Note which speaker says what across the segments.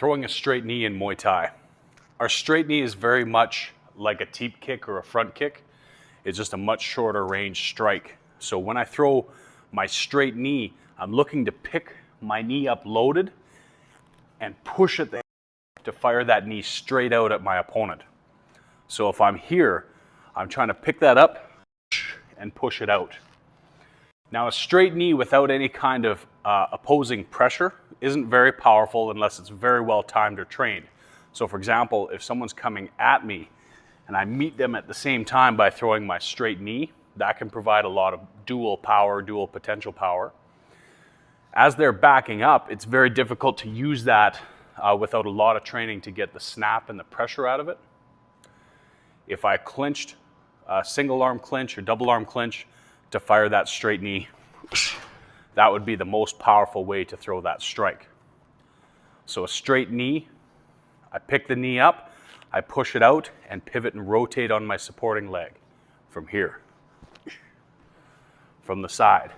Speaker 1: Throwing a straight knee in Muay Thai. Our straight knee is very much like a teep kick or a front kick. It's just a much shorter range strike. So when I throw my straight knee, I'm looking to pick my knee up loaded and push it there to fire that knee straight out at my opponent. So if I'm here, I'm trying to pick that up and push it out. Now a straight knee without any kind of opposing pressure isn't very powerful unless it's very well timed or trained. So for example, if someone's coming at me and I meet them at the same time by throwing my straight knee, that can provide a lot of dual power, dual potential power. As they're backing up, it's very difficult to use that without a lot of training to get the snap and the pressure out of it. If I clinched, single arm clinch or double arm clinch to fire that straight knee, that would be the most powerful way to throw that strike. So a straight knee, I pick the knee up, I push it out and pivot and rotate on my supporting leg from here, from the side.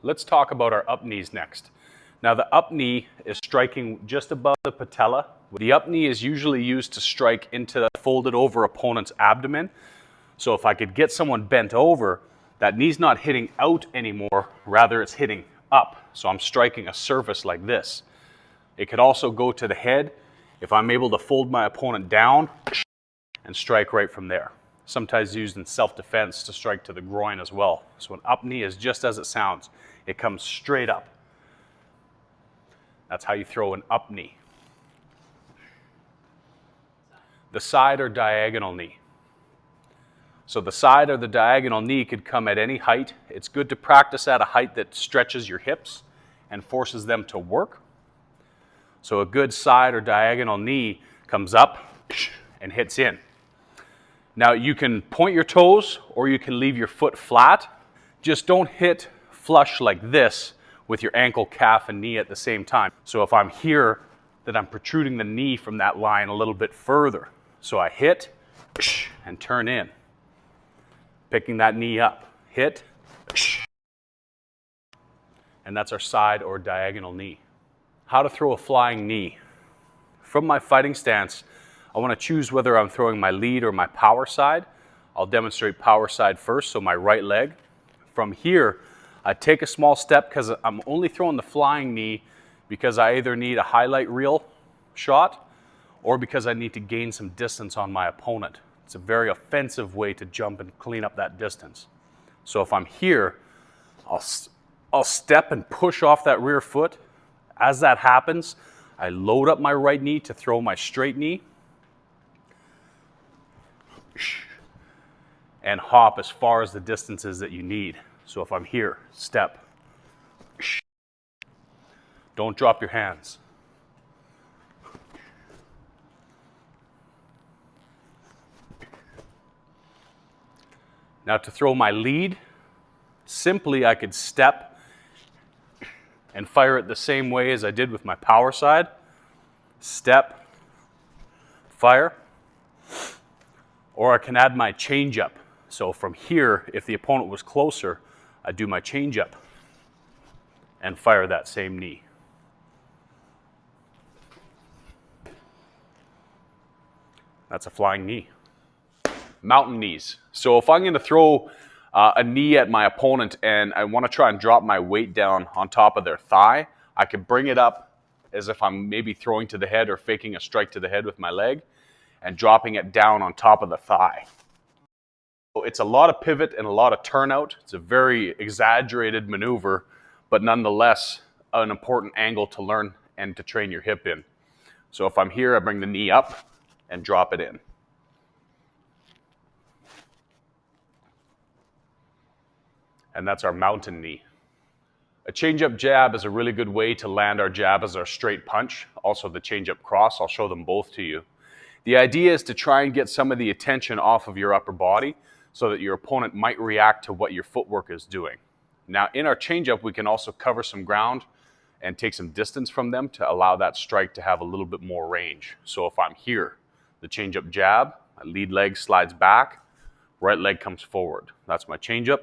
Speaker 1: Let's talk about our up knees next. Now the up knee is striking just above the patella. The up knee is usually used to strike into the folded over opponent's abdomen. So if I could get someone bent over, that knee's not hitting out anymore, rather it's hitting up. So I'm striking a surface like this. It could also go to the head if I'm able to fold my opponent down and strike right from there. Sometimes used in self-defense to strike to the groin as well. So an up knee is just as it sounds. It comes straight up. That's how you throw an up knee. The side or diagonal knee. So the side or the diagonal knee could come at any height. It's good to practice at a height that stretches your hips and forces them to work. So a good side or diagonal knee comes up and hits in. Now you can point your toes or you can leave your foot flat. Just don't hit flush like this with your ankle, calf, and knee at the same time. So if I'm here, then I'm protruding the knee from that line a little bit further. So I hit and turn in, picking that knee up, hit, and that's our side or diagonal knee. How to throw a flying knee. From my fighting stance, I want to choose whether I'm throwing my lead or my power side. I'll demonstrate power side first, so my right leg. From here, I take a small step because I'm only throwing the flying knee because I either need a highlight reel shot or because I need to gain some distance on my opponent. It's a very offensive way to jump and clean up that distance. So if I'm here, I'll step and push off that rear foot. As that happens, I load up my right knee to throw my straight knee and hop as far as the distance is that you need. So if I'm here, step. Don't drop your hands. Now to throw my lead, simply I could step and fire it the same way as I did with my power side. Step, fire. Or I can add my change up. So from here, if the opponent was closer, I do my change up and fire that same knee. That's a flying knee. Mountain knees. So if I'm going to throw a knee at my opponent and I want to try and drop my weight down on top of their thigh, I can bring it up as if I'm maybe throwing to the head or faking a strike to the head with my leg and dropping it down on top of the thigh. It's a lot of pivot and a lot of turnout. It's a very exaggerated maneuver, but nonetheless an important angle to learn and to train your hip in. So if I'm here, I bring the knee up and drop it in. And that's our mountain knee. A change-up jab is a really good way to land our jab as our straight punch. Also the change-up cross, I'll show them both to you. The idea is to try and get some of the attention off of your upper body so that your opponent might react to what your footwork is doing. Now in our change-up, we can also cover some ground and take some distance from them to allow that strike to have a little bit more range. So if I'm here, the change-up jab, my lead leg slides back, Right leg comes forward. That's my changeup.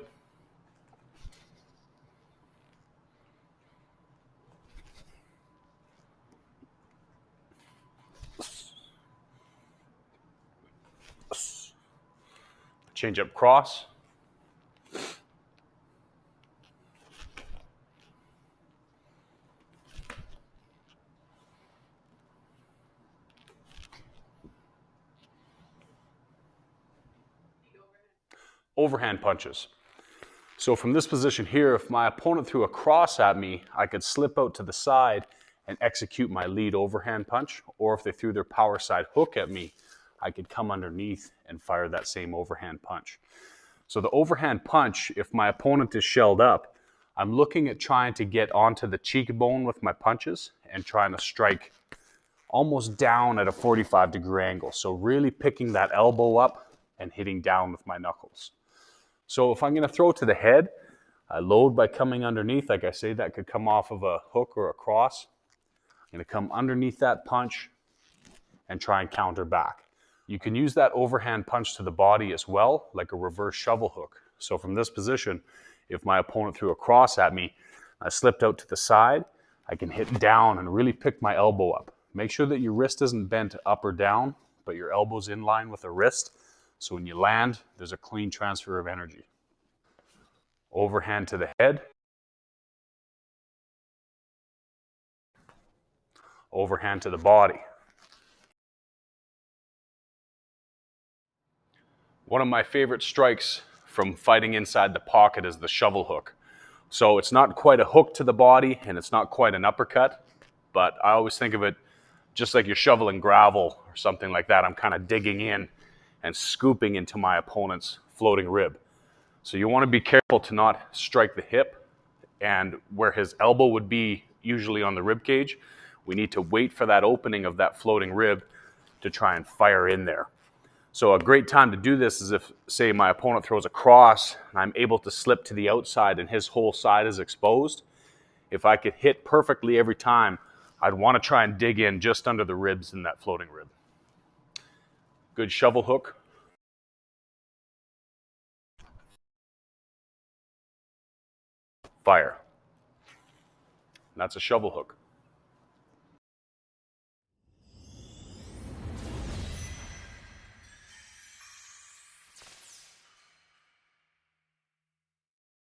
Speaker 1: Changeup cross. Overhand punches. So from this position here, if my opponent threw a cross at me, I could slip out to the side and execute my lead overhand punch. Or if they threw their power side hook at me, I could come underneath and fire that same overhand punch. So the overhand punch, if my opponent is shelled up, I'm looking at trying to get onto the cheekbone with my punches and trying to strike almost down at a 45-degree angle. So really picking that elbow up and hitting down with my knuckles. So if I'm going to throw to the head, I load by coming underneath. Like I say, that could come off of a hook or a cross. I'm going to come underneath that punch and try and counter back. You can use that overhand punch to the body as well, like a reverse shovel hook. So from this position, if my opponent threw a cross at me, I slipped out to the side, I can hit down and really pick my elbow up. Make sure that your wrist isn't bent up or down, but your elbow's in line with the wrist. So when you land, there's a clean transfer of energy. Overhand to the head, overhand to the body. One of my favorite strikes from fighting inside the pocket is the shovel hook. So it's not quite a hook to the body and it's not quite an uppercut, but I always think of it just like you're shoveling gravel or something like that. I'm kind of digging in and scooping into my opponent's floating rib. So you want to be careful to not strike the hip, and where his elbow would be usually on the rib cage, we need to wait for that opening of that floating rib to try and fire in there. So a great time to do this is if, say, my opponent throws a cross and I'm able to slip to the outside and his whole side is exposed. If I could hit perfectly every time, I'd want to try and dig in just under the ribs in that floating rib. Good shovel hook. Fire. And that's a shovel hook.